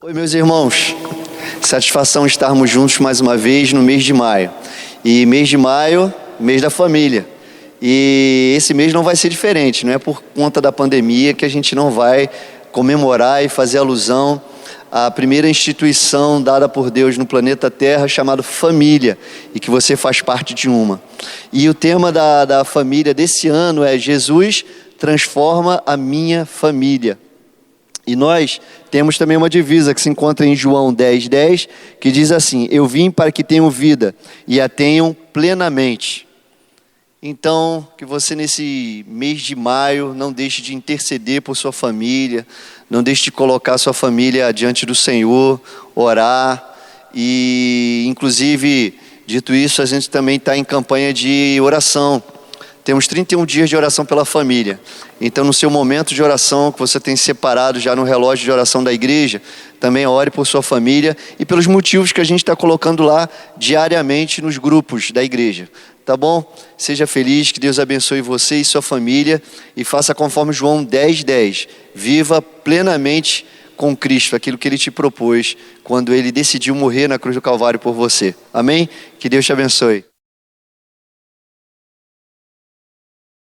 Oi, meus irmãos, satisfação estarmos juntos mais uma vez no mês de maio. E mês de maio, mês da família. E esse mês não vai ser diferente, não é por conta da pandemia que a gente não vai comemorar e fazer alusão à primeira instituição dada por Deus no planeta Terra, chamada família, e que você faz parte de uma. E o tema da família desse ano é: Jesus transforma a minha família. E nós temos também uma divisa que se encontra em João 10:10, que diz assim: eu vim para que tenham vida e a tenham plenamente. Então, que você nesse mês de maio não deixe de interceder por sua família, não deixe de colocar sua família diante do Senhor, orar. E, inclusive, dito isso, a gente também está em campanha de oração. Temos 31 dias de oração pela família. Então, no seu momento de oração, que você tem separado já no relógio de oração da igreja, também ore por sua família e pelos motivos que a gente está colocando lá diariamente nos grupos da igreja. Tá bom? Seja feliz, que Deus abençoe você e sua família e faça conforme João 10:10. Viva plenamente com Cristo, aquilo que Ele te propôs quando Ele decidiu morrer na cruz do Calvário por você. Amém? Que Deus te abençoe.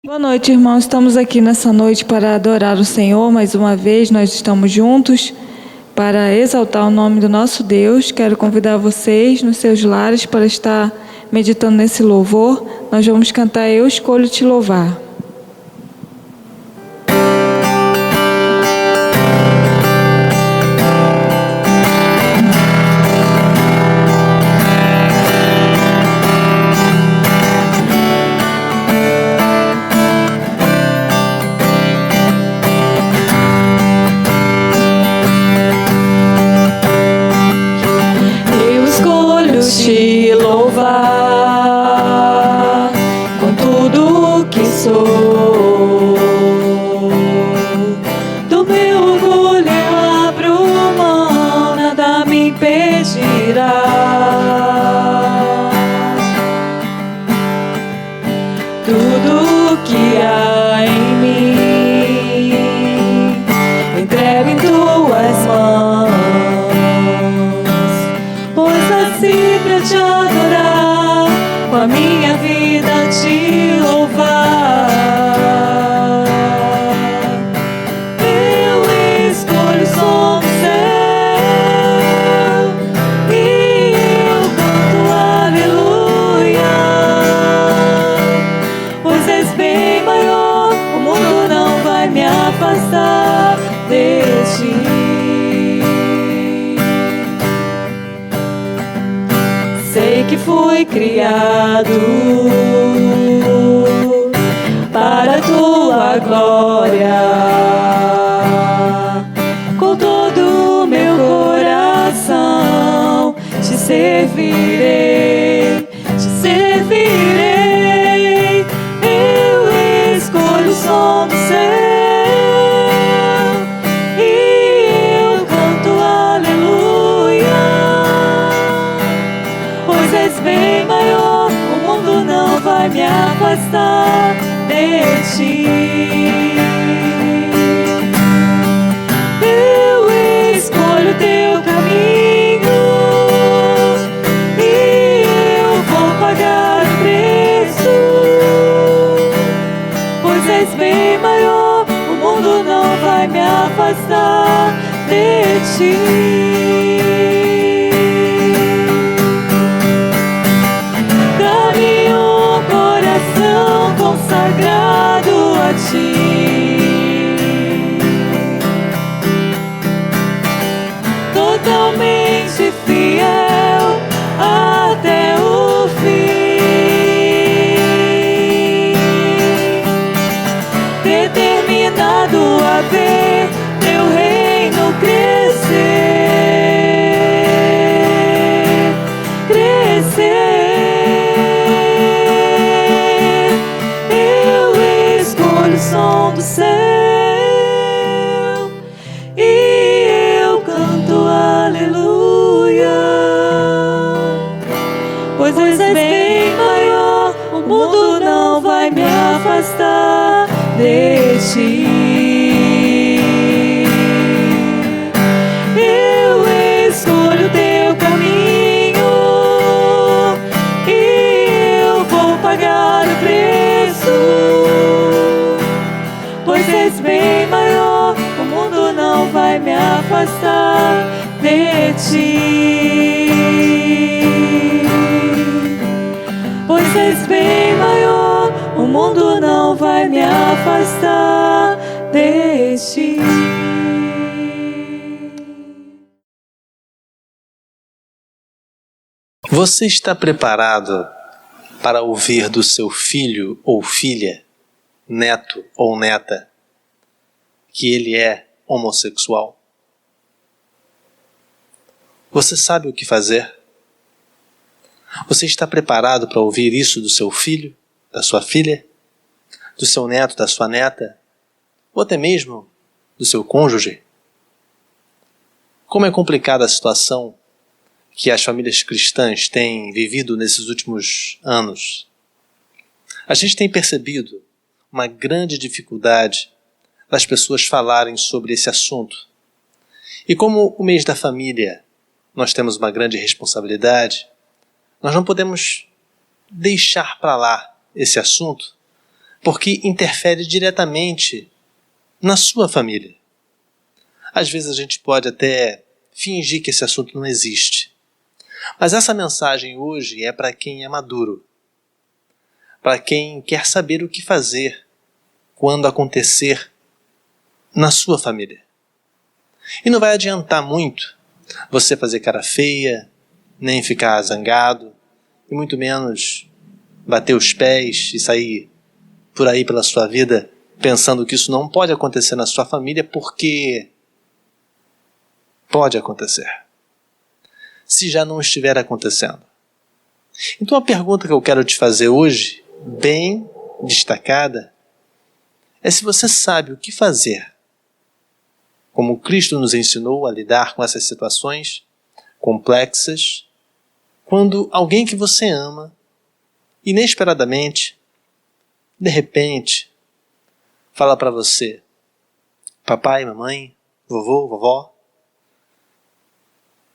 Boa noite, irmãos. Estamos aqui nessa noite para adorar o Senhor. Mais uma vez, nós estamos juntos para exaltar o nome do nosso Deus. Quero convidar vocês nos seus lares para estar meditando nesse louvor. Nós vamos cantar Eu Escolho Te Louvar. Te louvar com tudo que sou, do meu orgulho eu abro mão, nada me impedirá. Tudo que há em mim entrego em tuas mãos, pra te adorar, com a minha vida te louvar. Eu escolho o som do céu e eu canto aleluia, pois és bem maior, o mundo não vai me afastar de ti. Sei que fui criado para a tua glória, com todo o meu coração te servirei, te servirei. Eu escolho o som do céu e eu canto aleluia, pois és bem maior, o mundo não vai me afastar de ti. Eu escolho teu caminho e eu vou pagar o preço, pois és bem maior, o mundo não vai me afastar de ti. Consagrado a ti, totalmente fiel até o fim, determinado a ver teu reino crescer, crescer. Som do céu e eu canto aleluia, pois és bem maior, o mundo não vai me afastar de ti. Eu ti, pois és bem maior, o mundo não vai me afastar de ti. Você está preparado para ouvir do seu filho ou filha, neto ou neta, que ele é homossexual? Você sabe o que fazer? Você está preparado para ouvir isso do seu filho, da sua filha, do seu neto, da sua neta, ou até mesmo do seu cônjuge? Como é complicada a situação que as famílias cristãs têm vivido nesses últimos anos. A gente tem percebido uma grande dificuldade das pessoas falarem sobre esse assunto. E como o mês da família nós temos uma grande responsabilidade, nós não podemos deixar para lá esse assunto, porque interfere diretamente na sua família. Às vezes a gente pode até fingir que esse assunto não existe. Mas essa mensagem hoje é para quem é maduro, para quem quer saber o que fazer quando acontecer na sua família. E não vai adiantar muito você fazer cara feia, nem ficar zangado, e muito menos bater os pés e sair por aí pela sua vida pensando que isso não pode acontecer na sua família, porque pode acontecer, se já não estiver acontecendo. Então a pergunta que eu quero te fazer hoje, bem destacada, é se você sabe o que fazer, como Cristo nos ensinou a lidar com essas situações complexas, quando alguém que você ama, inesperadamente, de repente, fala para você: papai, mamãe, vovô, vovó,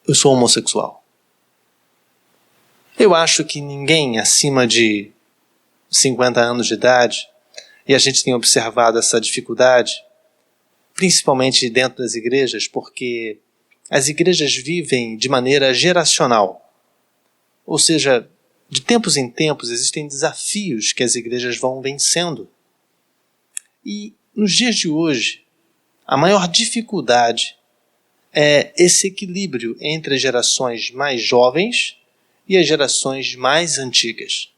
eu sou homossexual. Eu acho que ninguém acima de 50 anos de idade, e a gente tem observado essa dificuldade, principalmente dentro das igrejas, porque as igrejas vivem de maneira geracional. Ou seja, de tempos em tempos existem desafios que as igrejas vão vencendo. E nos dias de hoje, a maior dificuldade é esse equilíbrio entre as gerações mais jovens e as gerações mais antigas.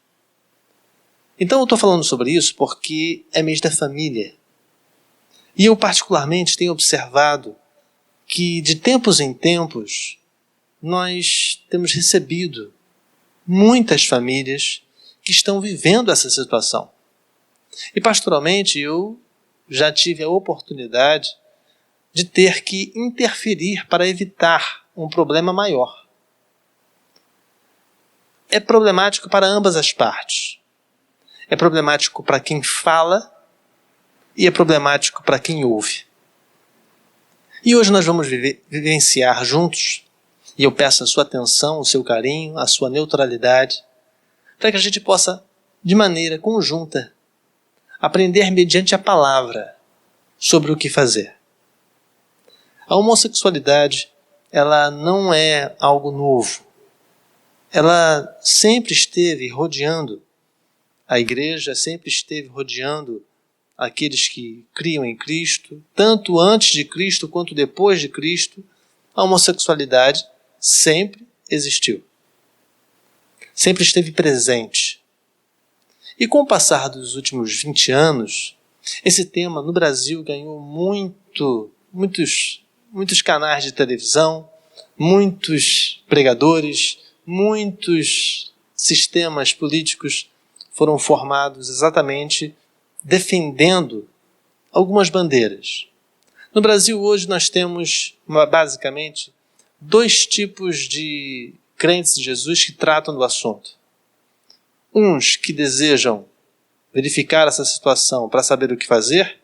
Então eu estou falando sobre isso porque é mês da família. E eu particularmente tenho observado que de tempos em tempos nós temos recebido muitas famílias que estão vivendo essa situação. E pastoralmente eu já tive a oportunidade de ter que interferir para evitar um problema maior. É problemático para ambas as partes. É problemático para quem fala e é problemático para quem ouve. E hoje nós vamos vivenciar juntos, e eu peço a sua atenção, o seu carinho, a sua neutralidade, para que a gente possa, de maneira conjunta, aprender mediante a palavra sobre o que fazer. A homossexualidade, ela não é algo novo. Ela sempre esteve rodeando a igreja, sempre esteve rodeando aqueles que criam em Cristo, tanto antes de Cristo quanto depois de Cristo. A homossexualidade sempre existiu. Sempre esteve presente. E com o passar dos últimos 20 anos, esse tema no Brasil ganhou muitos canais de televisão, muitos pregadores, muitos sistemas políticos foram formados exatamente defendendo algumas bandeiras. No Brasil hoje nós temos basicamente 2 tipos de crentes de Jesus que tratam do assunto. Uns que desejam verificar essa situação para saber o que fazer,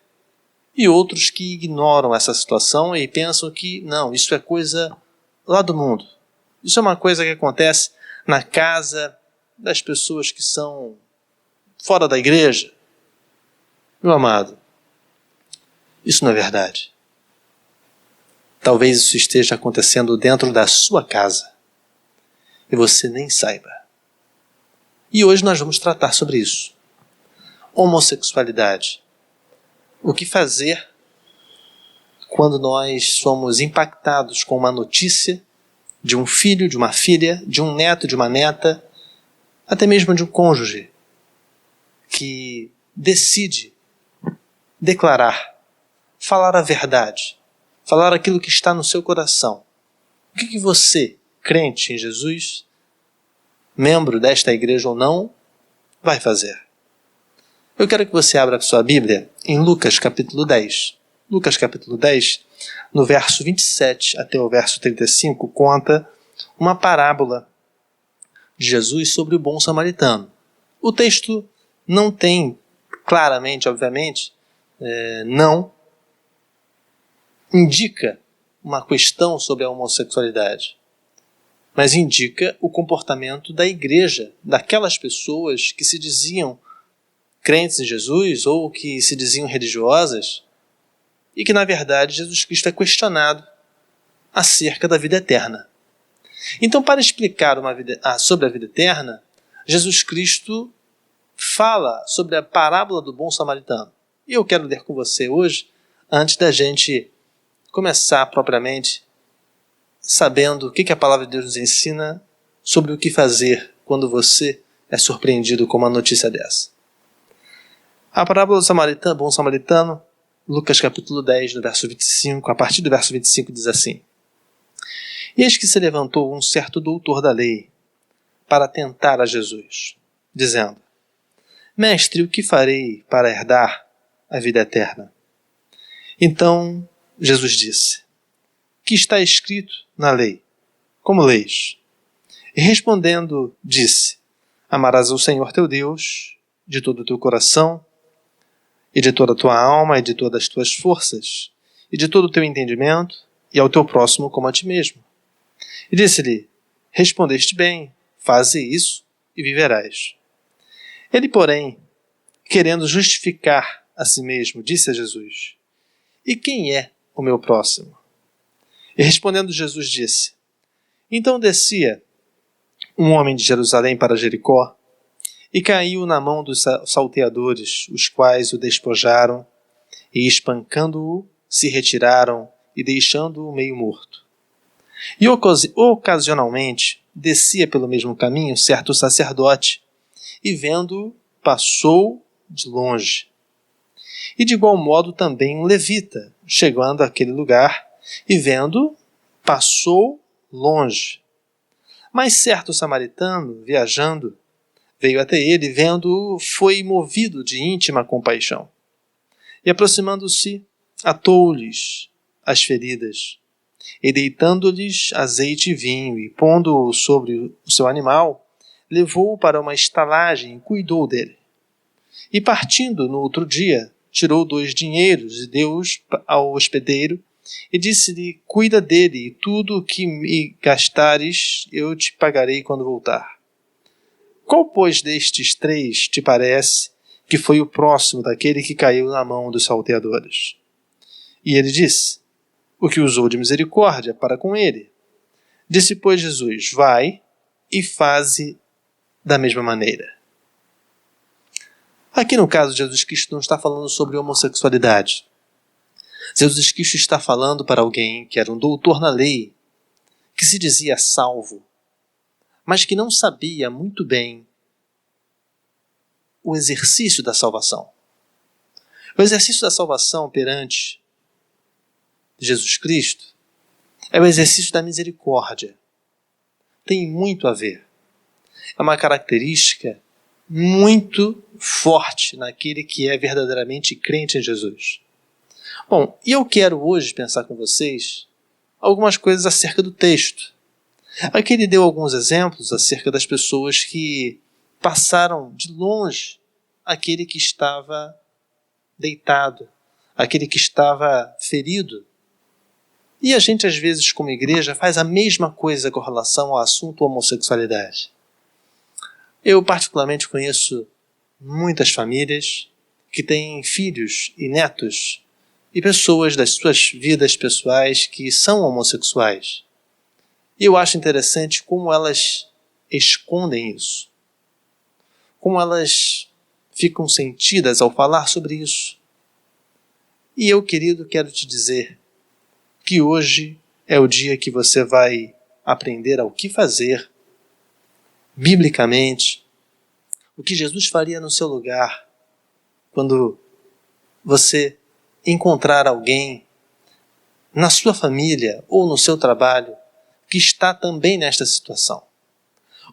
e outros que ignoram essa situação e pensam que não, isso é coisa lá do mundo. Isso é uma coisa que acontece na casa das pessoas que são fora da igreja. Meu amado, isso não é verdade. Talvez isso esteja acontecendo dentro da sua casa e você nem saiba. E hoje nós vamos tratar sobre isso. Homossexualidade. O que fazer quando nós somos impactados com uma notícia de um filho, de uma filha, de um neto, de uma neta, até mesmo de um cônjuge que decide declarar, falar a verdade, falar aquilo que está no seu coração. O que você, crente em Jesus, membro desta igreja ou não, vai fazer? Eu quero que você abra a sua Bíblia em Lucas capítulo 10. Lucas capítulo 10, no verso 27 até o verso 35, conta uma parábola de Jesus sobre o bom samaritano. O texto não tem claramente, obviamente, não indica uma questão sobre a homossexualidade, mas indica o comportamento da igreja, daquelas pessoas que se diziam crentes em Jesus ou que se diziam religiosas e que, na verdade, Jesus Cristo é questionado acerca da vida eterna. Então, para explicar sobre a vida eterna, Jesus Cristo fala sobre a parábola do bom samaritano. E eu quero ler com você hoje, antes da gente começar propriamente sabendo o que a palavra de Deus nos ensina sobre o que fazer quando você é surpreendido com uma notícia dessa. A parábola do bom samaritano, Lucas capítulo 10, no verso 25, a partir do verso 25 diz assim: Eis que se levantou um certo doutor da lei para tentar a Jesus, dizendo: Mestre, o que farei para herdar a vida eterna? Então Jesus disse: Que está escrito na lei? Como leis? E respondendo, disse: Amarás o Senhor teu Deus de todo o teu coração, e de toda a tua alma, e de todas as tuas forças, e de todo o teu entendimento, e ao teu próximo como a ti mesmo. E disse-lhe: Respondeste bem, faze isso e viverás. Ele, porém, querendo justificar a si mesmo, disse a Jesus: E quem é o meu próximo? E respondendo Jesus disse: Então descia um homem de Jerusalém para Jericó, e caiu na mão dos salteadores, os quais o despojaram, e espancando-o, se retiraram, e deixando-o meio morto. E ocasionalmente descia pelo mesmo caminho certo sacerdote, e vendo-o, passou de longe. E de igual modo também um levita, chegando àquele lugar, e vendo, passou longe. Mas certo samaritano, viajando, veio até ele, vendo-o, foi movido de íntima compaixão. E aproximando-se, atou-lhes as feridas, e deitando-lhes azeite e vinho, e pondo-o sobre o seu animal, levou-o para uma estalagem e cuidou dele. E partindo no outro dia, tirou 2 dinheiros e deu-os ao hospedeiro, e disse-lhe: Cuida dele, e tudo o que me gastares eu te pagarei quando voltar. Qual, pois, destes 3 te parece que foi o próximo daquele que caiu na mão dos salteadores? E ele disse: O que usou de misericórdia para com ele. Disse, pois, Jesus: Vai e faze da mesma maneira. Aqui no caso, Jesus Cristo não está falando sobre homossexualidade. Jesus Cristo está falando para alguém que era um doutor na lei, que se dizia salvo, mas que não sabia muito bem o exercício da salvação. O exercício da salvação perante Jesus Cristo é o exercício da misericórdia. Tem muito a ver. É uma característica muito forte naquele que é verdadeiramente crente em Jesus. Bom, e eu quero hoje pensar com vocês algumas coisas acerca do texto. Aqui ele deu alguns exemplos acerca das pessoas que passaram de longe aquele que estava deitado, aquele que estava ferido. E a gente, às vezes, como igreja, faz a mesma coisa com relação ao assunto homossexualidade. Eu, particularmente, conheço muitas famílias que têm filhos e netos e pessoas das suas vidas pessoais que são homossexuais. E eu acho interessante como elas escondem isso. Como elas ficam sentidas ao falar sobre isso. E eu, querido, quero te dizer que hoje é o dia que você vai aprender ao que fazer, biblicamente, o que Jesus faria no seu lugar, quando você encontrar alguém na sua família ou no seu trabalho que está também nesta situação.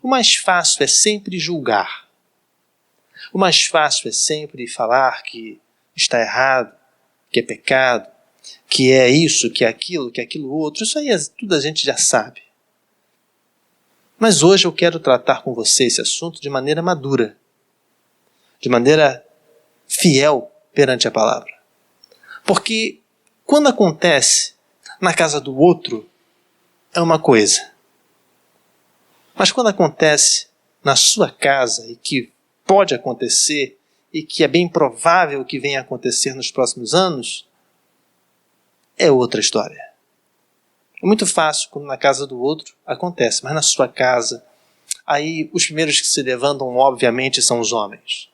O mais fácil é sempre julgar. O mais fácil é sempre falar que está errado, que é pecado, que é isso, que é aquilo outro. Isso aí tudo a gente já sabe. Mas hoje eu quero tratar com você esse assunto de maneira madura, de maneira fiel perante a palavra. Porque quando acontece na casa do outro, é uma coisa. Mas quando acontece na sua casa, e que pode acontecer, e que é bem provável que venha a acontecer nos próximos anos, é outra história. É muito fácil quando na casa do outro acontece, mas na sua casa, aí os primeiros que se levantam, obviamente, são os homens.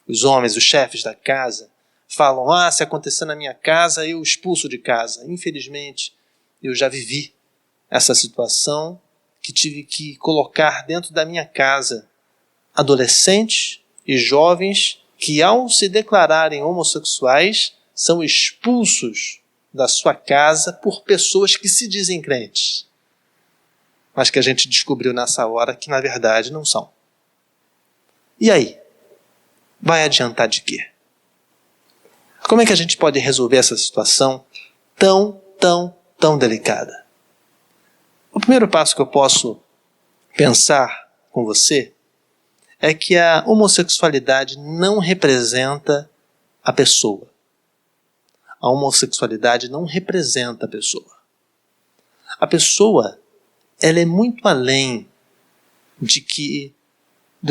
Os homens, os chefes da casa, falam, se acontecer na minha casa, eu expulso de casa. Infelizmente, eu já vivi essa situação que tive que colocar dentro da minha casa adolescentes e jovens que, ao se declararem homossexuais, são expulsos da sua casa por pessoas que se dizem crentes, mas que a gente descobriu nessa hora que na verdade não são. E aí? Vai adiantar de quê? Como é que a gente pode resolver essa situação tão delicada? O primeiro passo que eu posso pensar com você é que a homossexualidade não representa a pessoa. A homossexualidade não representa a pessoa. A pessoa, ela é muito além do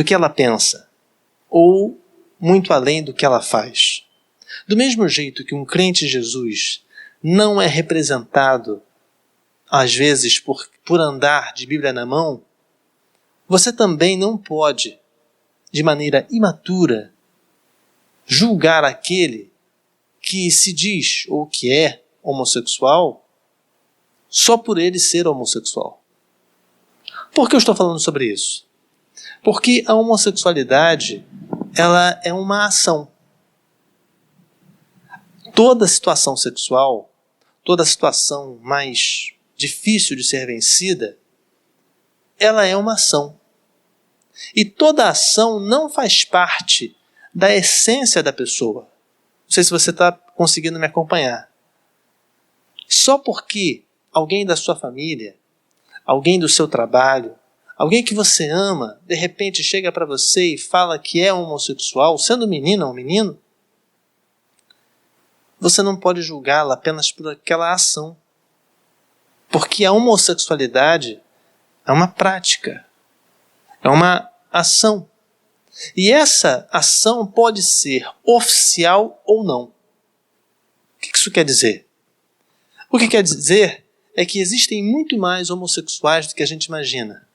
que ela pensa, ou muito além do que ela faz. Do mesmo jeito que um crente em Jesus não é representado, às vezes, por andar de Bíblia na mão, você também não pode, de maneira imatura, julgar aquele que se diz ou que é homossexual só por ele ser homossexual. Por que eu estou falando sobre isso? Porque a homossexualidade, ela é uma ação. Toda situação sexual, toda situação mais difícil de ser vencida, ela é uma ação. E toda ação não faz parte da essência da pessoa. Não sei se você está conseguindo me acompanhar. Só porque alguém da sua família, alguém do seu trabalho, alguém que você ama, de repente chega para você e fala que é homossexual, sendo menina ou menino, você não pode julgá-la apenas por aquela ação. Porque a homossexualidade é uma prática, é uma ação. E essa ação pode ser oficial ou não. O que isso quer dizer? O que quer dizer é que existem muito mais homossexuais do que a gente imagina.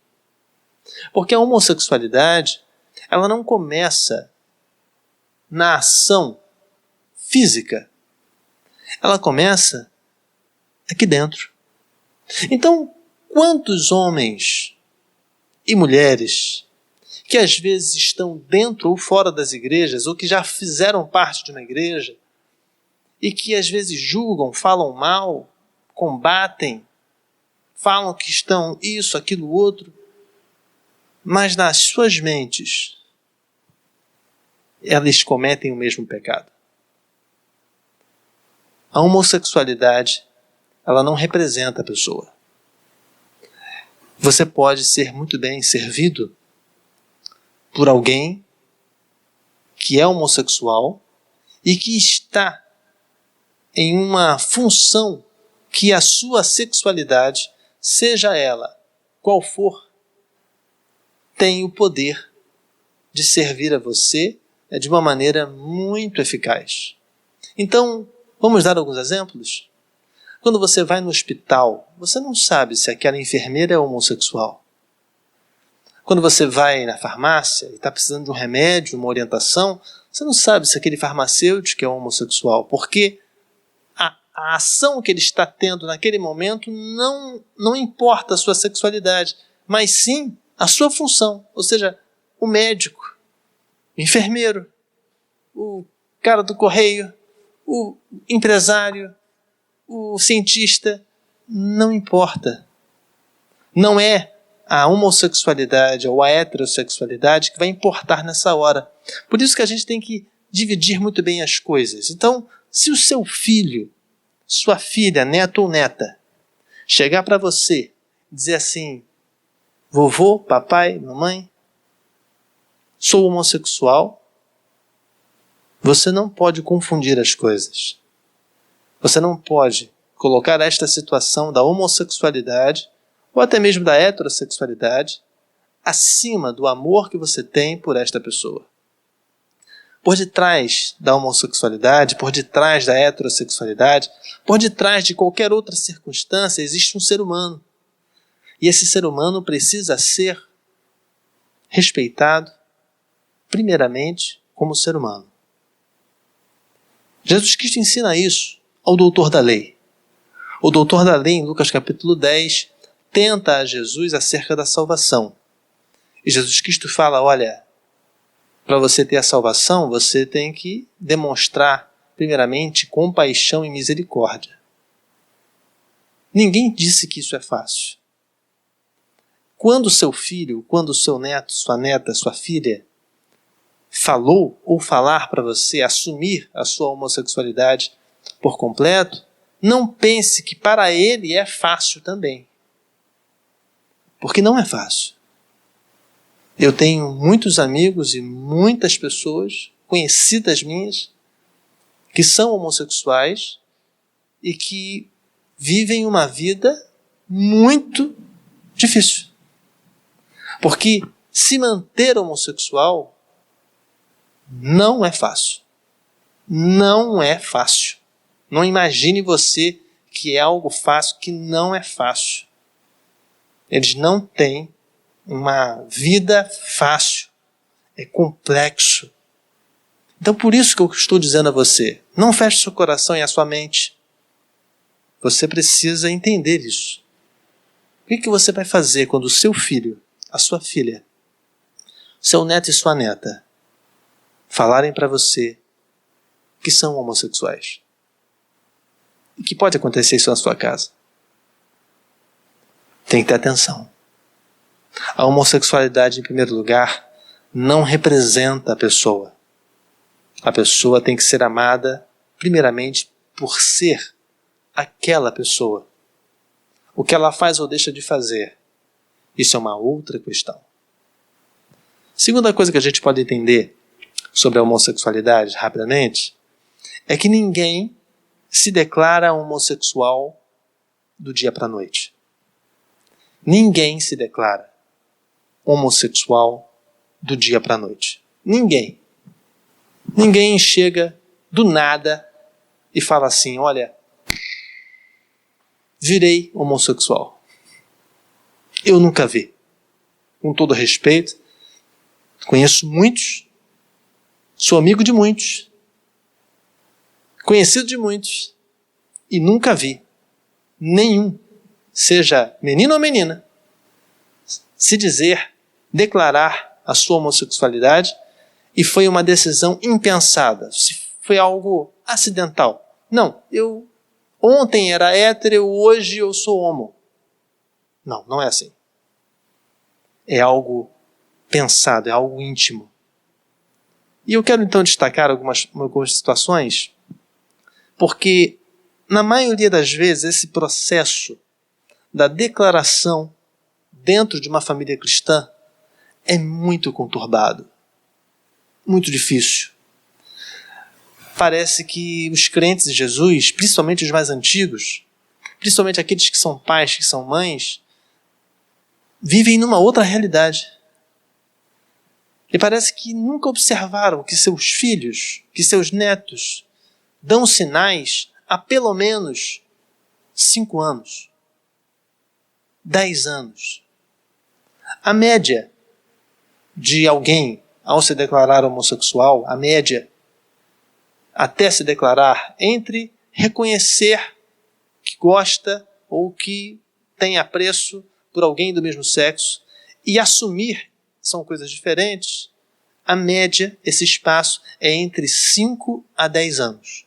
Porque a homossexualidade, ela não começa na ação física. Ela começa aqui dentro. Então, quantos homens e mulheres que às vezes estão dentro ou fora das igrejas, ou que já fizeram parte de uma igreja, e que às vezes julgam, falam mal, combatem, falam que estão isso, aquilo, outro, mas nas suas mentes, eles cometem o mesmo pecado. A homossexualidade, ela não representa a pessoa. Você pode ser muito bem servido por alguém que é homossexual e que está em uma função que a sua sexualidade, seja ela qual for, tem o poder de servir a você de uma maneira muito eficaz. Então, Vamos dar alguns exemplos? Quando você vai no hospital, você não sabe se aquela enfermeira é homossexual. Quando você vai na farmácia e está precisando de um remédio, uma orientação, você não sabe se aquele farmacêutico é homossexual, porque a ação que ele está tendo naquele momento não importa a sua sexualidade, mas sim a sua função. Ou seja, o médico, o enfermeiro, o cara do correio, o empresário, o cientista, não importa. Não é a homossexualidade ou a heterossexualidade que vai importar nessa hora. Por isso que a gente tem que dividir muito bem as coisas. Então, se o seu filho, sua filha, neto ou neta, chegar para você e dizer assim: vovô, papai, mamãe, sou homossexual, você não pode confundir as coisas. Você não pode colocar esta situação da homossexualidade ou até mesmo da heterossexualidade acima do amor que você tem por esta pessoa. Por detrás da homossexualidade, por detrás da heterossexualidade, por detrás de qualquer outra circunstância, existe um ser humano. E esse ser humano precisa ser respeitado, primeiramente, como ser humano. Jesus Cristo ensina isso ao doutor da lei. O doutor da lei, em Lucas capítulo 10, tenta a Jesus acerca da salvação. E Jesus Cristo fala: olha, para você ter a salvação, você tem que demonstrar, primeiramente, compaixão e misericórdia. Ninguém disse que isso é fácil. Quando seu filho, quando seu neto, sua neta, sua filha falou ou falar para você assumir a sua homossexualidade por completo, não pense que para ele é fácil também. Porque não é fácil. Eu tenho muitos amigos e muitas pessoas, conhecidas minhas, que são homossexuais e que vivem uma vida muito difícil. Porque se manter homossexual não é fácil. Não é fácil. Não imagine você que é algo fácil, que não é fácil. Eles não têm uma vida fácil. É complexo. Então por isso que eu estou dizendo a você, não feche seu coração e a sua mente. Você precisa entender isso. O que você vai fazer quando o seu filho, a sua filha, seu neto e sua neta falarem para você que são homossexuais? E que pode acontecer isso na sua casa? Tem que ter atenção. A homossexualidade, em primeiro lugar, não representa a pessoa. A pessoa tem que ser amada, primeiramente, por ser aquela pessoa. O que ela faz ou deixa de fazer, isso é uma outra questão. Segunda coisa que a gente pode entender sobre a homossexualidade, rapidamente, é que ninguém se declara homossexual do dia para a noite. Ninguém se declara homossexual do dia para a noite. Ninguém. Ninguém chega do nada e fala assim: olha, virei homossexual. Eu nunca vi. Com todo respeito, conheço muitos, sou amigo de muitos, conhecido de muitos, e nunca vi nenhum, seja menino ou menina, se declarar a sua homossexualidade e foi uma decisão impensada, se foi algo acidental. Não, ontem era hétero, hoje eu sou homo. Não, não é assim. É algo pensado, é algo íntimo. E eu quero então destacar algumas situações, porque na maioria das vezes esse processo da declaração dentro de uma família cristã é muito conturbado, muito difícil. Parece que os crentes de Jesus, principalmente os mais antigos, principalmente aqueles que são pais, que são mães, vivem numa outra realidade. E parece que nunca observaram que seus filhos, que seus netos, dão sinais há pelo menos 5 anos, 10 anos. A média de alguém, ao se declarar homossexual, a média até se declarar, entre reconhecer que gosta ou que tem apreço por alguém do mesmo sexo e assumir, são coisas diferentes, a média, esse espaço, é entre 5 a 10 anos.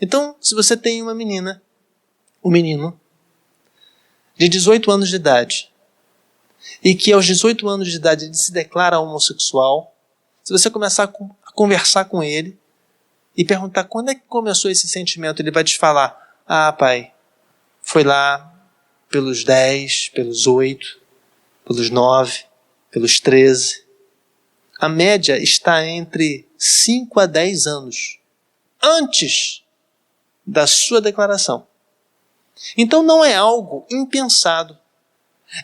Então, se você tem uma menina, um menino, de 18 anos de idade, e que aos 18 anos de idade ele se declara homossexual, se você começar a conversar com ele e perguntar quando é que começou esse sentimento, ele vai te falar: ah, pai, foi lá pelos 10, pelos 8, pelos 9, pelos 13. A média está entre 5 a 10 anos antes da sua declaração. Então não é algo impensado.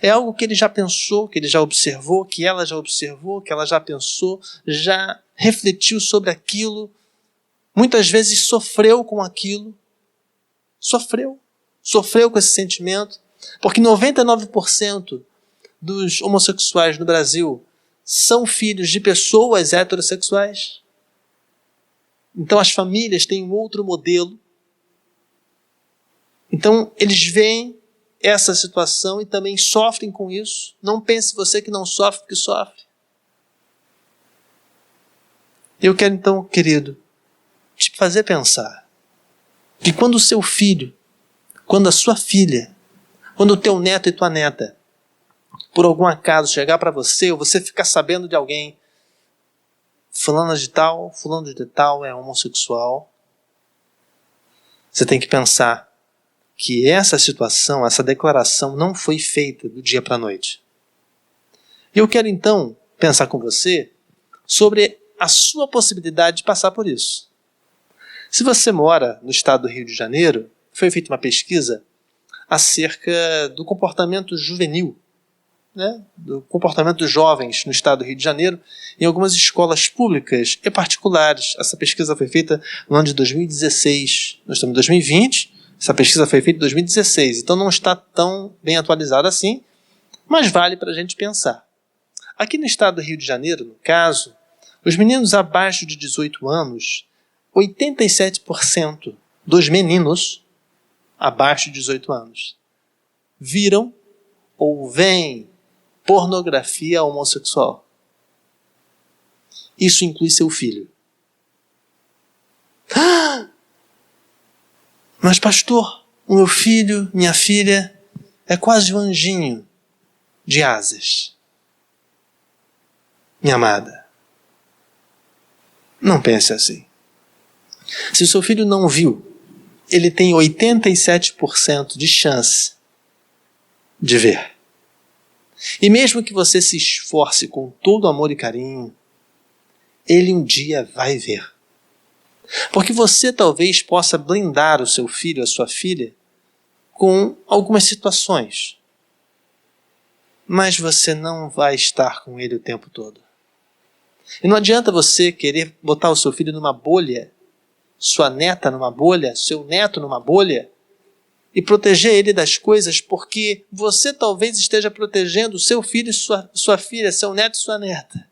É algo que ele já pensou, que ele já observou, que ela já observou, que ela já pensou, já refletiu sobre aquilo. Muitas vezes sofreu com aquilo. Sofreu com esse sentimento. Porque 99% dos homossexuais no Brasil são filhos de pessoas heterossexuais. Então as famílias têm um outro modelo. Então eles veem essa situação e também sofrem com isso. Não pense você que não sofre, porque sofre. Eu quero então, querido, te fazer pensar que quando o seu filho, quando a sua filha, quando o teu neto e tua neta, por algum acaso chegar para você, ou você ficar sabendo de alguém, fulano de tal é homossexual, você tem que pensar que essa situação, essa declaração não foi feita do dia para a noite. E eu quero então pensar com você sobre a sua possibilidade de passar por isso. Se você mora no estado do Rio de Janeiro, foi feita uma pesquisa acerca do comportamento juvenil, do comportamento dos jovens no estado do Rio de Janeiro, em algumas escolas públicas e particulares. Essa pesquisa foi feita no ano de 2016. Nós estamos em 2020, essa pesquisa foi feita em 2016, então não está tão bem atualizada assim, mas vale para a gente pensar. Aqui no estado do Rio de Janeiro, no caso, os meninos abaixo de 18 anos, 87% dos meninos abaixo de 18 anos viram ou veem pornografia homossexual. Isso inclui seu filho. Mas pastor, o meu filho, minha filha, é quase um anjinho de asas. Minha amada, não pense assim. Se o seu filho não viu, ele tem 87% de chance de ver. E mesmo que você se esforce com todo amor e carinho, ele um dia vai ver. Porque você talvez possa blindar o seu filho, a sua filha, com algumas situações. Mas você não vai estar com ele o tempo todo. E não adianta você querer botar o seu filho numa bolha, sua neta numa bolha, seu neto numa bolha, e proteger ele das coisas, porque você talvez esteja protegendo o seu filho e sua filha, seu neto e sua neta.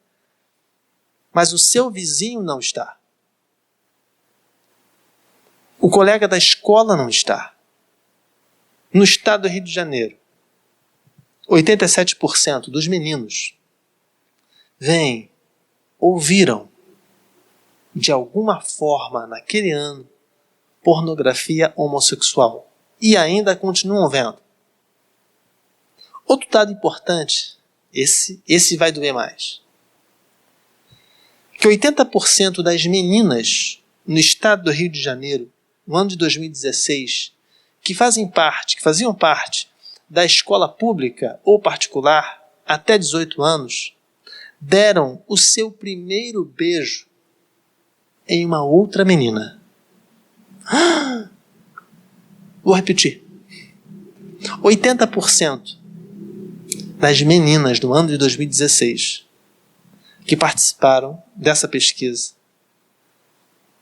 Mas o seu vizinho não está. O colega da escola não está. No estado do Rio de Janeiro, 87% dos meninos veem, ouviram, de alguma forma, naquele ano, pornografia homossexual. E ainda continuam vendo. Outro dado importante, esse vai doer mais, que 80% das meninas no estado do Rio de Janeiro, no ano de 2016, que faziam parte da escola pública ou particular até 18 anos, deram o seu primeiro beijo em uma outra menina. Vou repetir. 80% das meninas do ano de 2016 que participaram dessa pesquisa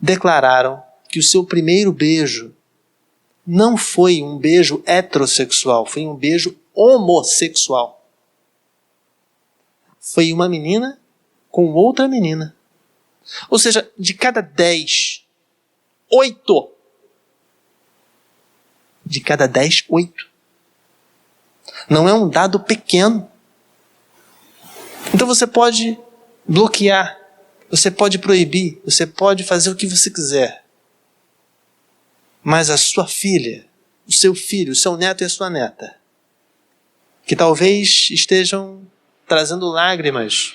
declararam que o seu primeiro beijo não foi um beijo heterossexual, foi um beijo homossexual. Foi uma menina com outra menina. Ou seja, de cada 10, 8. De cada 10, 8. Não é um dado pequeno. Então você pode bloquear, você pode proibir, você pode fazer o que você quiser. Mas a sua filha, o seu filho, o seu neto e a sua neta, que talvez estejam trazendo lágrimas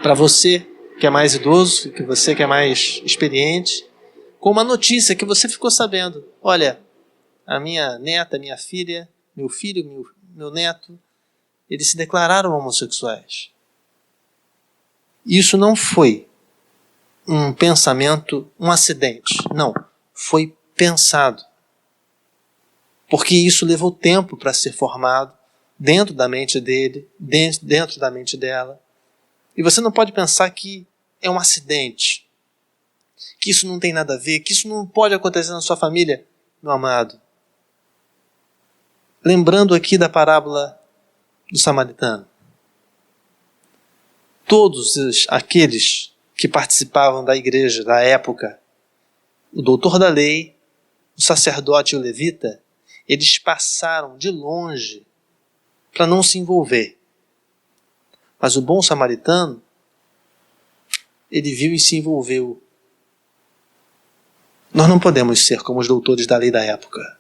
para você que é mais idoso, que você que é mais experiente, com uma notícia que você ficou sabendo. Olha, a minha neta, minha filha, meu filho, meu neto, eles se declararam homossexuais. Isso não foi um pensamento, um acidente. Não, foi pensado. Porque isso levou tempo para ser formado dentro da mente dele, dentro da mente dela. E você não pode pensar que é um acidente, que isso não tem nada a ver, que isso não pode acontecer na sua família, meu amado. Lembrando aqui da parábola do samaritano. Todos aqueles que participavam da igreja da época, o doutor da lei, o sacerdote e o levita, eles passaram de longe para não se envolver. Mas o bom samaritano, ele viu e se envolveu. Nós não podemos ser como os doutores da lei da época.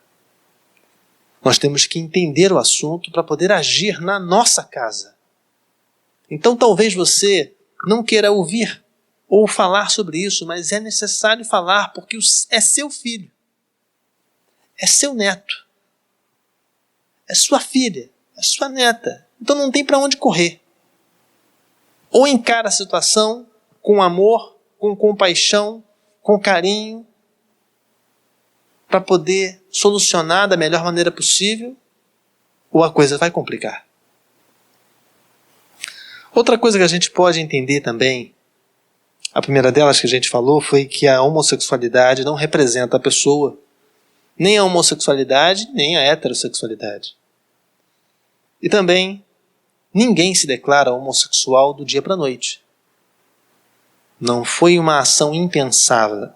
Nós temos que entender o assunto para poder agir na nossa casa. Então talvez você não queira ouvir ou falar sobre isso, mas é necessário falar porque é seu filho, é seu neto, é sua filha, é sua neta. Então não tem para onde correr. Ou encara a situação com amor, com compaixão, com carinho, para poder solucionar da melhor maneira possível, ou a coisa vai complicar. Outra coisa que a gente pode entender também, a primeira delas que a gente falou, foi que a homossexualidade não representa a pessoa, nem a homossexualidade, nem a heterossexualidade. E também, ninguém se declara homossexual do dia para a noite. Não foi uma ação impensada.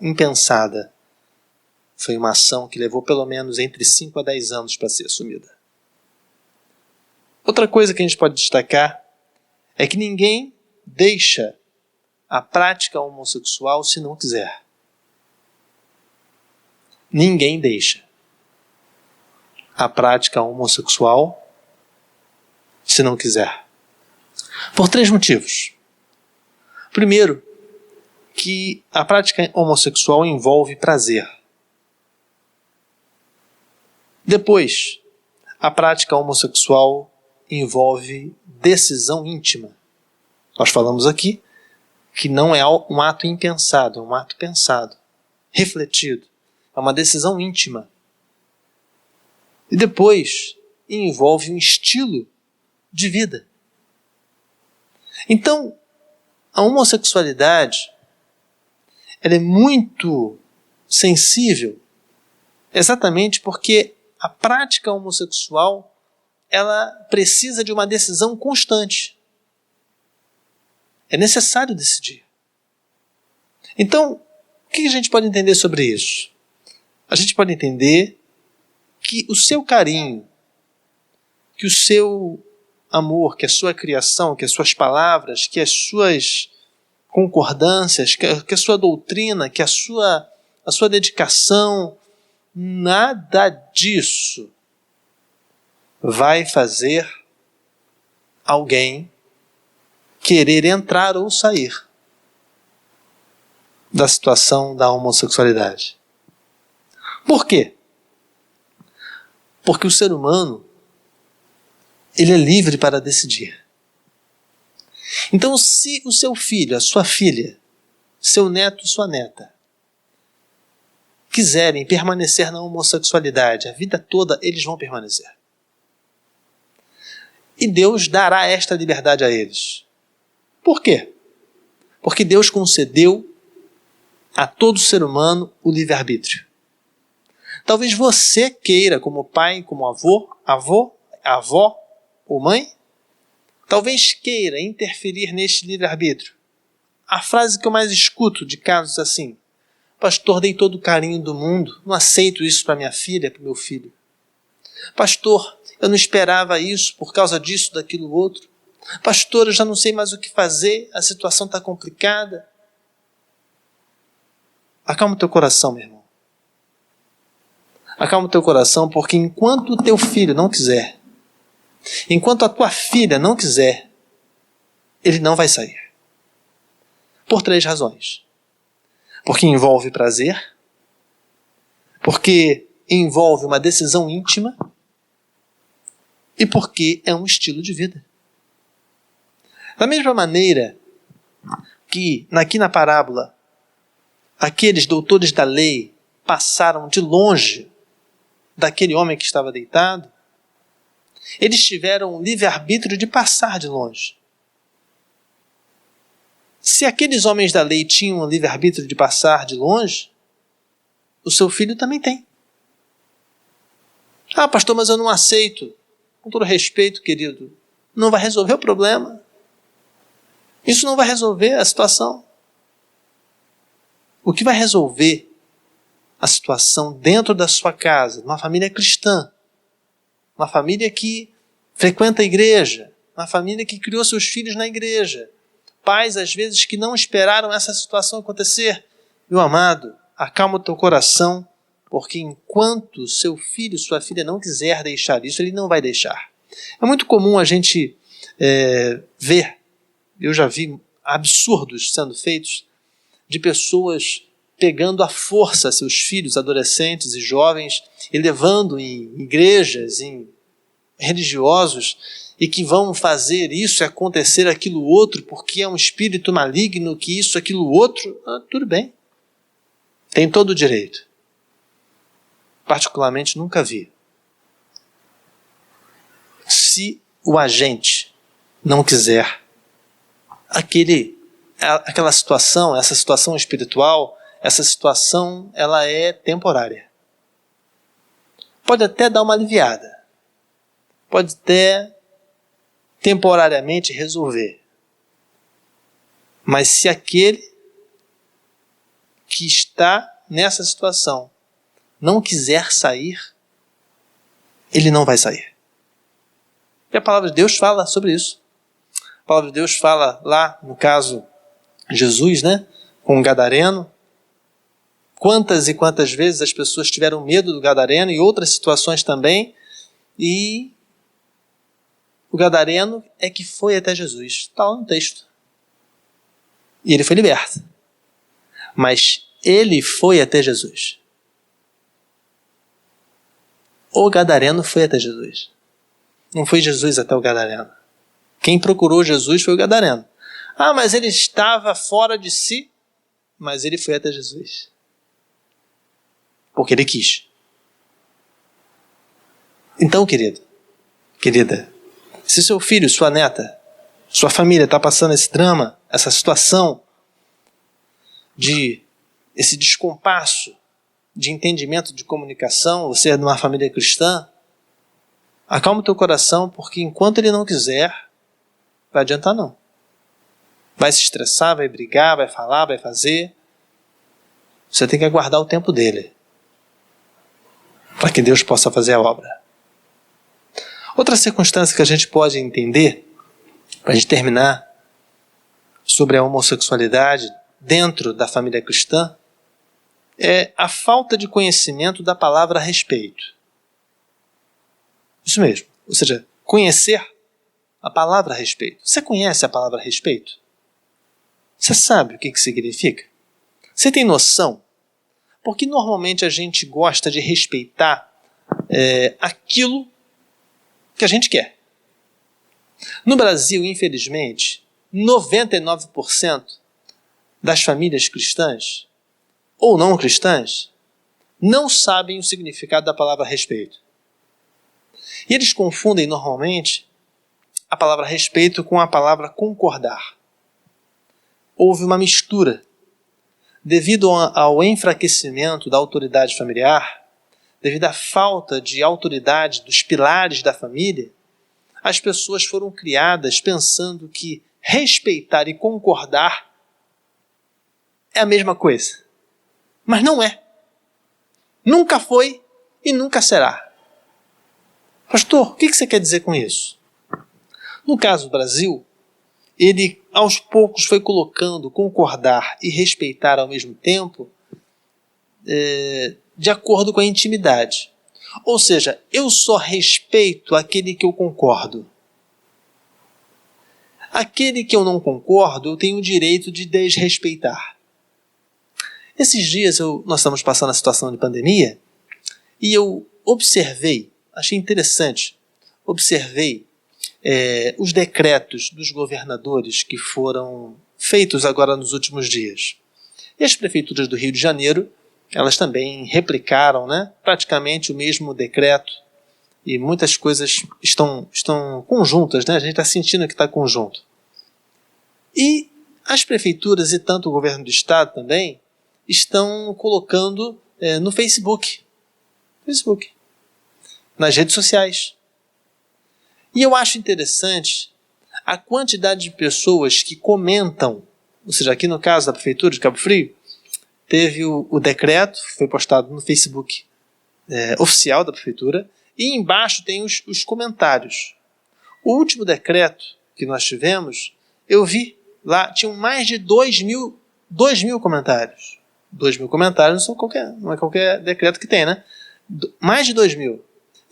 Foi uma ação que levou pelo menos entre 5 a 10 anos para ser assumida. Outra coisa que a gente pode destacar é que ninguém deixa a prática homossexual se não quiser. Ninguém deixa a prática homossexual se não quiser. Por 3 motivos. Primeiro, que a prática homossexual envolve prazer. Depois, a prática homossexual envolve decisão íntima. Nós falamos aqui que não é um ato impensado, é um ato pensado, refletido. É uma decisão íntima. E depois, envolve um estilo de vida. Então, a homossexualidade ela é muito sensível exatamente porque a prática homossexual ela precisa de uma decisão constante. É necessário decidir. Então, o que a gente pode entender sobre isso? A gente pode entender que o seu carinho, que o seu amor, que a sua criação, que as suas palavras, que as suas concordâncias, que a sua doutrina, que a sua dedicação, nada disso vai fazer alguém querer entrar ou sair da situação da homossexualidade. Por quê? Porque o ser humano ele é livre para decidir. Então, se o seu filho, a sua filha, seu neto, sua neta, quiserem permanecer na homossexualidade a vida toda, eles vão permanecer. E Deus dará esta liberdade a eles. Por quê? Porque Deus concedeu a todo ser humano o livre-arbítrio. Talvez você queira, como pai, como avó ou mãe, talvez queira interferir neste livre-arbítrio. A frase que eu mais escuto de casos assim: pastor, dei todo o carinho do mundo, não aceito isso para minha filha, para o meu filho. Pastor, eu não esperava isso por causa disso, daquilo, outro. Pastor, eu já não sei mais o que fazer, a situação está complicada. Acalma o teu coração, meu irmão. Acalma o teu coração, porque enquanto o teu filho não quiser, enquanto a tua filha não quiser, ele não vai sair. Por 3 razões. Porque envolve prazer, porque envolve uma decisão íntima e porque é um estilo de vida. Da mesma maneira que aqui na parábola, aqueles doutores da lei passaram de longe daquele homem que estava deitado, eles tiveram o livre-arbítrio de passar de longe. Se aqueles homens da lei tinham o livre-arbítrio de passar de longe, o seu filho também tem. Ah, pastor, mas eu não aceito. Com todo respeito, querido, não vai resolver o problema. Isso não vai resolver a situação. O que vai resolver a situação dentro da sua casa, uma família cristã, uma família que frequenta a igreja, uma família que criou seus filhos na igreja, pais às vezes que não esperaram essa situação acontecer. Meu amado, acalma o teu coração, porque enquanto seu filho, sua filha não quiser deixar isso, ele não vai deixar. É muito comum a gente ver, eu já vi absurdos sendo feitos, de pessoas pegando à força seus filhos, adolescentes e jovens, e levando em igrejas, em religiosos, e que vão fazer isso, acontecer aquilo outro, porque é um espírito maligno, que isso, aquilo outro. Tudo bem. Tem todo o direito. Particularmente nunca vi. Se o agente não quiser, aquela situação, essa situação espiritual, essa situação, ela é temporária. Pode até dar uma aliviada. Pode até temporariamente resolver. Mas se aquele que está nessa situação não quiser sair, ele não vai sair. E a palavra de Deus fala sobre isso. A palavra de Deus fala lá, no caso, Jesus, com o gadareno. Quantas e quantas vezes as pessoas tiveram medo do gadareno e outras situações também, e o gadareno é que foi até Jesus. Está lá no texto. E ele foi liberto. Mas ele foi até Jesus. O gadareno foi até Jesus. Não foi Jesus até o gadareno. Quem procurou Jesus foi o gadareno. Ah, mas ele estava fora de si. Mas ele foi até Jesus. Porque ele quis. Então, querido, querida, se seu filho, sua neta, sua família está passando esse drama, essa situação de esse descompasso de entendimento de comunicação, você é de uma família cristã, acalma o teu coração, porque enquanto ele não quiser, vai adiantar não. Vai se estressar, vai brigar, vai falar, vai fazer. Você tem que aguardar o tempo dele, para que Deus possa fazer a obra. Outra circunstância que a gente pode entender, para a gente terminar, sobre a homossexualidade dentro da família cristã, é a falta de conhecimento da palavra respeito. Isso mesmo, ou seja, conhecer a palavra respeito. Você conhece a palavra respeito? Você sabe o que significa? Você tem noção? Porque normalmente a gente gosta de respeitar aquilo que a gente quer. No Brasil, infelizmente, 99% das famílias cristãs ou não cristãs não sabem o significado da palavra respeito. E eles confundem normalmente a palavra respeito com a palavra concordar. Houve uma mistura devido ao enfraquecimento da autoridade familiar, devido à falta de autoridade dos pilares da família, as pessoas foram criadas pensando que respeitar e concordar é a mesma coisa. Mas não é. Nunca foi e nunca será. Pastor, o que você quer dizer com isso? No caso do Brasil, ele aos poucos foi colocando concordar e respeitar ao mesmo tempo de acordo com a intimidade. Ou seja, eu só respeito aquele que eu concordo. Aquele que eu não concordo, eu tenho o direito de desrespeitar. Esses dias nós estamos passando a situação de pandemia e eu observei, achei interessante, os decretos dos governadores que foram feitos agora nos últimos dias. E as prefeituras do Rio de Janeiro, elas também replicaram, praticamente o mesmo decreto, e muitas coisas estão conjuntas, a gente está sentindo que está conjunto. E as prefeituras e tanto o governo do estado também estão colocando no Facebook, nas redes sociais. E eu acho interessante a quantidade de pessoas que comentam, ou seja, aqui no caso da prefeitura de Cabo Frio, teve o decreto, foi postado no Facebook oficial da prefeitura, e embaixo tem os comentários. O último decreto que nós tivemos, eu vi lá, tinham mais de 2.000 comentários. 2.000 comentários não é qualquer decreto que tem, Mais de 2.000.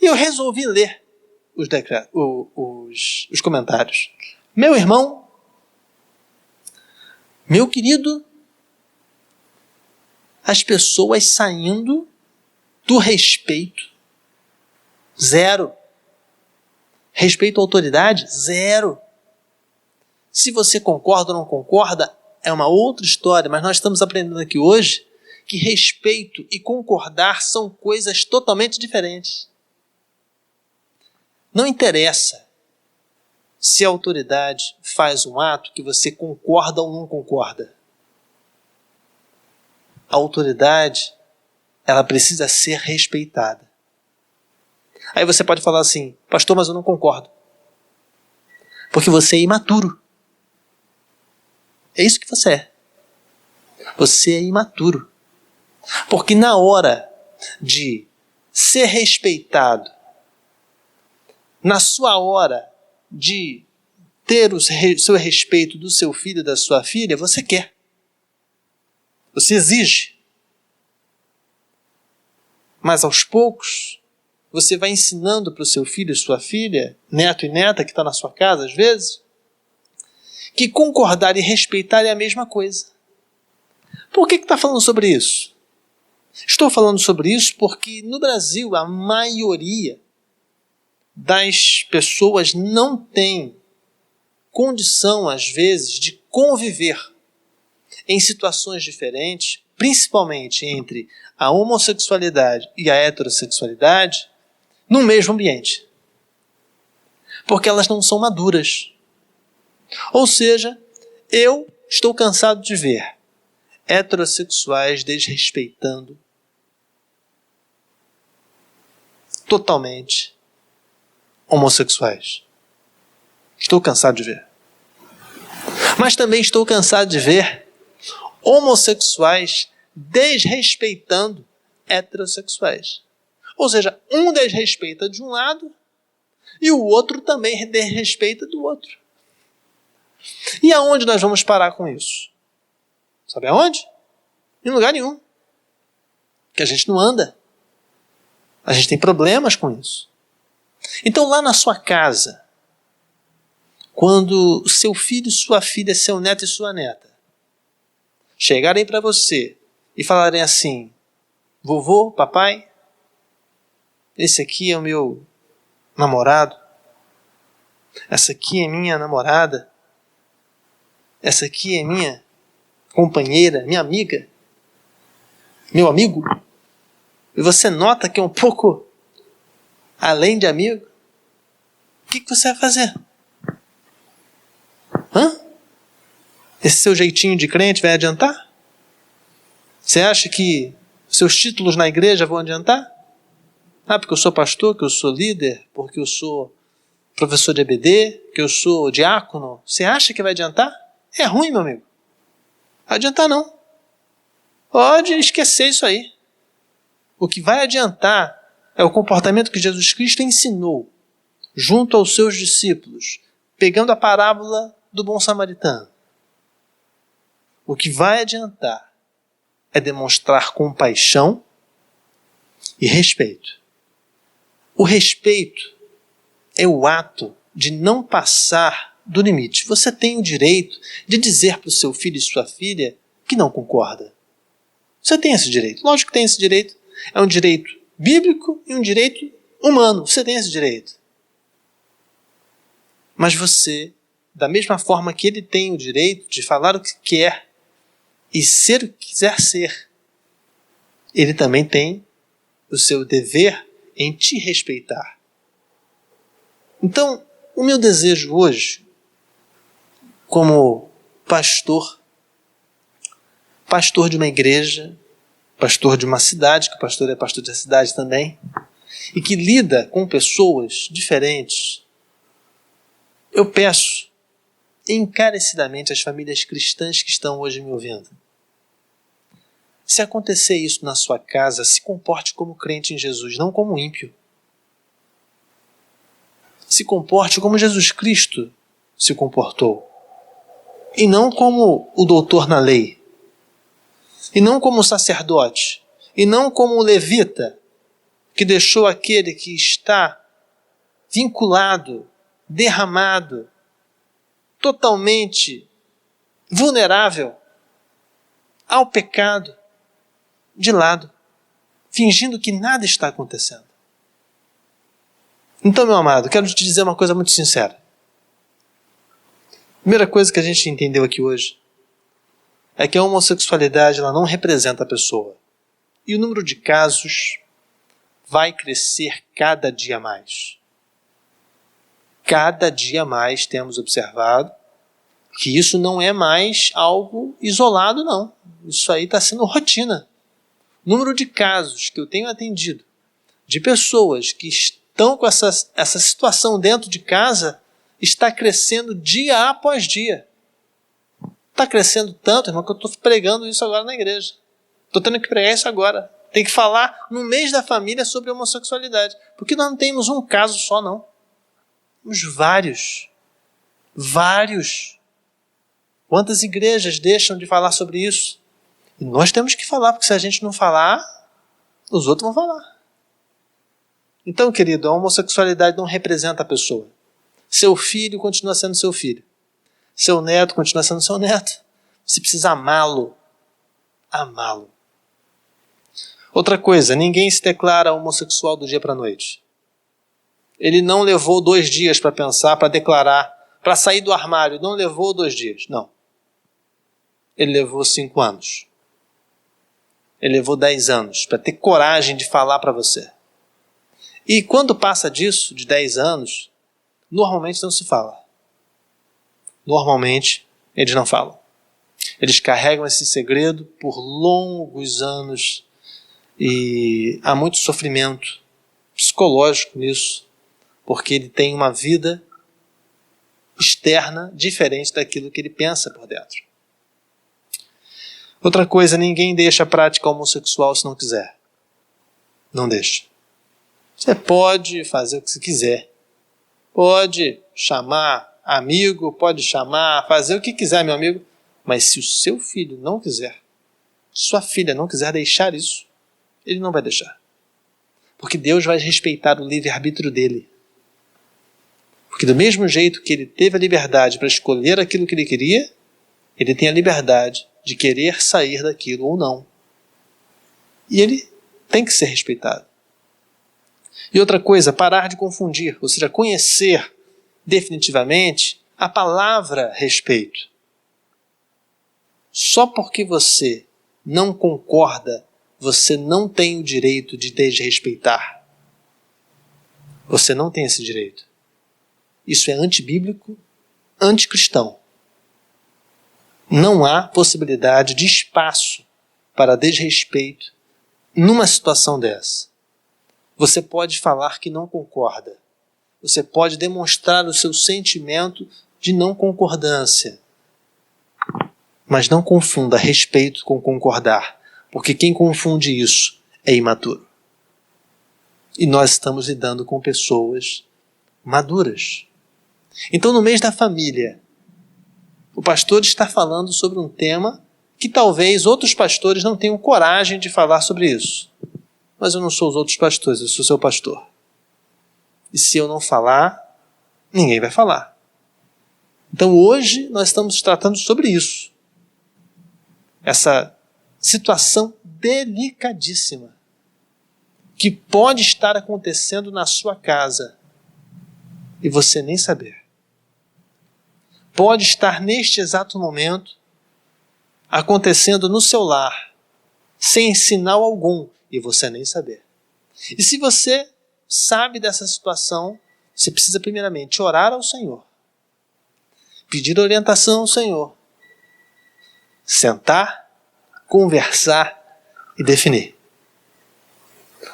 E eu resolvi ler os comentários. Meu irmão, meu querido, as pessoas saindo do respeito, zero. Respeito à autoridade, zero. Se você concorda ou não concorda, é uma outra história, mas nós estamos aprendendo aqui hoje que respeito e concordar são coisas totalmente diferentes. Não interessa se a autoridade faz um ato que você concorda ou não concorda. A autoridade, ela precisa ser respeitada. Aí você pode falar assim, pastor, mas eu não concordo. Porque você é imaturo. É isso que você é. Você é imaturo. Porque na hora de ser respeitado, na sua hora de ter o seu respeito do seu filho e da sua filha, você quer. Você exige. Mas aos poucos, você vai ensinando para o seu filho e sua filha, neto e neta que está na sua casa às vezes, que concordar e respeitar é a mesma coisa. Por que está falando sobre isso? Estou falando sobre isso porque no Brasil a maioria das pessoas não tem condição, às vezes, de conviver em situações diferentes, principalmente entre a homossexualidade e a heterossexualidade, no mesmo ambiente. Porque elas não são maduras. Ou seja, eu estou cansado de ver heterossexuais desrespeitando totalmente homossexuais. Estou cansado de ver. Mas também estou cansado de ver homossexuais desrespeitando heterossexuais. Ou seja, um desrespeita de um lado e o outro também desrespeita do outro. E aonde nós vamos parar com isso? Sabe aonde? Em lugar nenhum. Porque a gente não anda. A gente tem problemas com isso. Então lá na sua casa, quando seu filho, sua filha, seu neto e sua neta chegarem para você e falarem assim, vovô, papai, esse aqui é o meu namorado, essa aqui é minha namorada, essa aqui é minha companheira, minha amiga, meu amigo, e você nota que é um pouco além de amigo, o que você vai fazer? Esse seu jeitinho de crente vai adiantar? Você acha que seus títulos na igreja vão adiantar? Porque eu sou pastor, que eu sou líder, porque eu sou professor de EBD, que eu sou diácono. Você acha que vai adiantar? É ruim, meu amigo. Não vai adiantar não. Pode esquecer isso aí. O que vai adiantar é o comportamento que Jesus Cristo ensinou junto aos seus discípulos, pegando a parábola do bom samaritano. O que vai adiantar é demonstrar compaixão e respeito. O respeito é o ato de não passar do limite. Você tem o direito de dizer para o seu filho e sua filha que não concorda. Você tem esse direito. Lógico que tem esse direito. É um direito bíblico e um direito humano. Você tem esse direito. Mas você, da mesma forma que ele tem o direito de falar o que quer e ser o que quiser ser, ele também tem o seu dever em te respeitar. Então, o meu desejo hoje, como pastor de uma igreja, pastor de uma cidade, que o pastor é pastor da cidade também, e que lida com pessoas diferentes, eu peço encarecidamente às famílias cristãs que estão hoje me ouvindo: se acontecer isso na sua casa, se comporte como crente em Jesus, não como ímpio. Se comporte como Jesus Cristo se comportou. E não como o doutor na lei. E não como o sacerdote. E não como o levita, que deixou aquele que está vinculado, derramado, totalmente vulnerável ao pecado, de lado, fingindo que nada está acontecendo. Então, meu amado, quero te dizer uma coisa muito sincera. Primeira coisa que a gente entendeu aqui hoje é que a homossexualidade ela não representa a pessoa. E o número de casos vai crescer cada dia mais. Cada dia mais temos observado que isso não é mais algo isolado, não. Isso aí está sendo rotina. O número de casos que eu tenho atendido de pessoas que estão com essa situação dentro de casa está crescendo dia após dia. Está crescendo tanto, irmão, que eu estou pregando isso agora na igreja. Estou tendo que pregar isso agora. Tem que falar no mês da família sobre a homossexualidade. Porque nós não temos um caso só, não. Temos vários. Vários. Quantas igrejas deixam de falar sobre isso? E nós temos que falar, porque se a gente não falar, os outros vão falar. Então, querido, a homossexualidade não representa a pessoa. Seu filho continua sendo seu filho. Seu neto continua sendo seu neto. Você precisa amá-lo. Amá-lo. Outra coisa, ninguém se declara homossexual do dia para a noite. Ele não levou 2 dias para pensar, para declarar, para sair do armário. Não levou 2 dias, não. Ele levou 5 anos. Ele levou 10 anos para ter coragem de falar para você. E quando passa disso, de 10 anos, normalmente não se fala. Normalmente, eles não falam. Eles carregam esse segredo por longos anos e há muito sofrimento psicológico nisso, porque ele tem uma vida externa diferente daquilo que ele pensa por dentro. Outra coisa, ninguém deixa a prática homossexual se não quiser. Não deixa. Você pode fazer o que você quiser. Pode chamar amigo, pode chamar, fazer o que quiser, meu amigo. Mas se o seu filho não quiser, sua filha não quiser deixar isso, ele não vai deixar. Porque Deus vai respeitar o livre-arbítrio dele. Porque do mesmo jeito que ele teve a liberdade para escolher aquilo que ele queria, ele tem a liberdade de querer sair daquilo ou não. E ele tem que ser respeitado. E outra coisa, parar de confundir, ou seja, conhecer definitivamente a palavra respeito. Só porque você não concorda, você não tem o direito de desrespeitar. Você não tem esse direito. Isso é antibíblico, anticristão. Não há possibilidade de espaço para desrespeito numa situação dessa. Você pode falar que não concorda. Você pode demonstrar o seu sentimento de não concordância. Mas não confunda respeito com concordar, porque quem confunde isso é imaturo. E nós estamos lidando com pessoas maduras. Então, no mês da família, o pastor está falando sobre um tema que talvez outros pastores não tenham coragem de falar sobre isso. Mas eu não sou os outros pastores, eu sou seu pastor. E se eu não falar, ninguém vai falar. Então hoje nós estamos tratando sobre isso. Essa situação delicadíssima que pode estar acontecendo na sua casa e você nem saber. Pode estar neste exato momento acontecendo no seu lar, sem sinal algum, e você nem saber. E se você sabe dessa situação, você precisa primeiramente orar ao Senhor, pedir orientação ao Senhor, sentar, conversar e definir.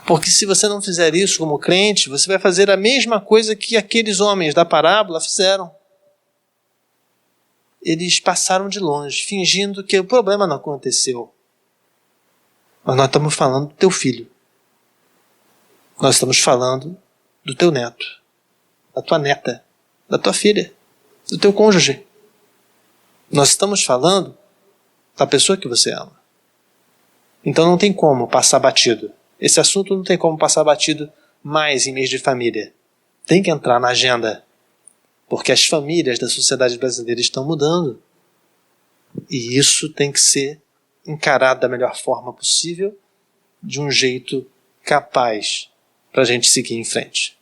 Porque se você não fizer isso como crente, você vai fazer a mesma coisa que aqueles homens da parábola fizeram. Eles passaram de longe, fingindo que o problema não aconteceu. Mas nós estamos falando do teu filho. Nós estamos falando do teu neto, da tua neta, da tua filha, do teu cônjuge. Nós estamos falando da pessoa que você ama. Então não tem como passar batido. Esse assunto não tem como passar batido mais em mês de família. Tem que entrar na agenda. Porque as famílias da sociedade brasileira estão mudando. E isso tem que ser encarado da melhor forma possível, de um jeito capaz para a gente seguir em frente.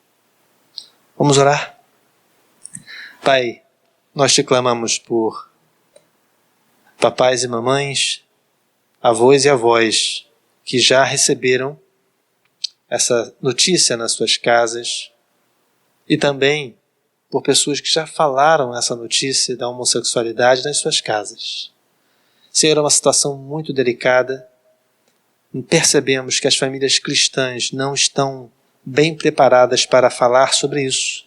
Vamos orar? Pai, nós te clamamos por papais e mamães, avós e avós que já receberam essa notícia nas suas casas e também por pessoas que já falaram essa notícia da homossexualidade nas suas casas. Senhor, é uma situação muito delicada. Percebemos que as famílias cristãs não estão bem preparadas para falar sobre isso.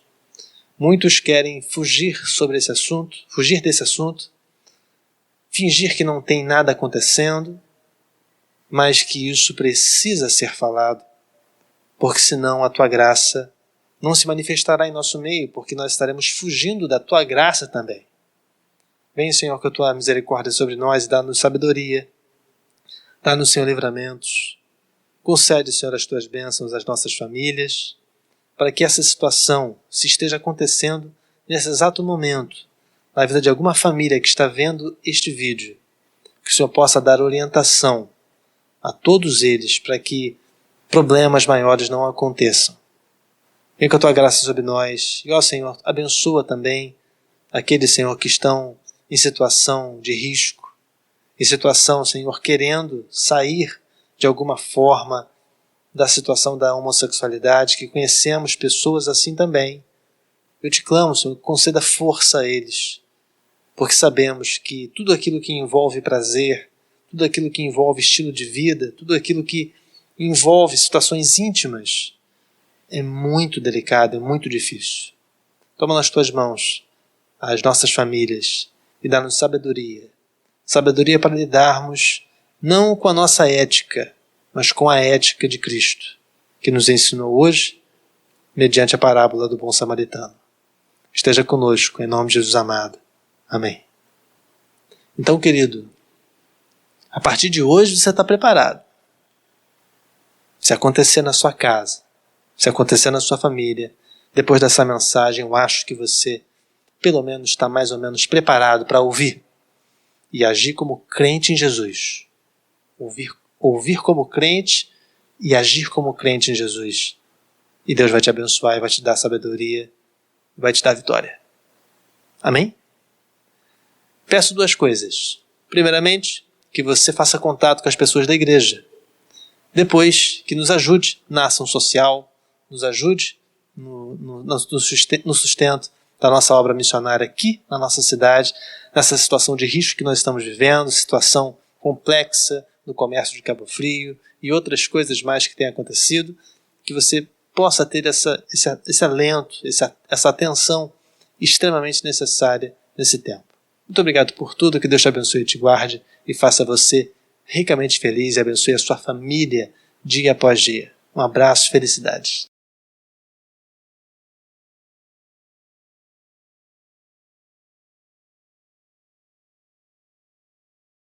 Muitos querem fugir desse assunto, fingir que não tem nada acontecendo, mas que isso precisa ser falado, porque senão a tua graça não se manifestará em nosso meio, porque nós estaremos fugindo da tua graça também. Vem, Senhor, com a tua misericórdia sobre nós e dá-nos sabedoria, dá-nos, Senhor, livramentos. Concede, Senhor, as tuas bênçãos às nossas famílias, para que essa situação, se esteja acontecendo nesse exato momento, na vida de alguma família que está vendo este vídeo, que o Senhor possa dar orientação a todos eles, para que problemas maiores não aconteçam. Vem com a tua graça sobre nós. E, ó Senhor, abençoa também aqueles, Senhor, que estão em situação de risco, em situação, Senhor, querendo sair de alguma forma da situação da homossexualidade, que conhecemos pessoas assim também. Eu te clamo, Senhor, conceda força a eles, porque sabemos que tudo aquilo que envolve prazer, tudo aquilo que envolve estilo de vida, tudo aquilo que envolve situações íntimas, é muito delicado, é muito difícil. Toma nas tuas mãos as nossas famílias e dá-nos sabedoria. Sabedoria para lidarmos não com a nossa ética, mas com a ética de Cristo, que nos ensinou hoje, mediante a parábola do bom samaritano. Esteja conosco, em nome de Jesus amado. Amém. Então, querido, a partir de hoje você está preparado. Se acontecer na sua casa, se acontecer na sua família, depois dessa mensagem, eu acho que você, pelo menos, está mais ou menos preparado para ouvir e agir como crente em Jesus. Ouvir como crente e agir como crente em Jesus. E Deus vai te abençoar e vai te dar sabedoria e vai te dar vitória. Amém? Peço duas coisas. Primeiramente, que você faça contato com as pessoas da igreja. Depois, que nos ajude na ação social, nos ajude no sustento da nossa obra missionária aqui na nossa cidade, nessa situação de risco que nós estamos vivendo, situação complexa, no comércio de Cabo Frio e outras coisas mais que têm acontecido, que você possa ter esse alento, essa atenção extremamente necessária nesse tempo. Muito obrigado por tudo, que Deus te abençoe e te guarde e faça você ricamente feliz e abençoe a sua família dia após dia. Um abraço, felicidades.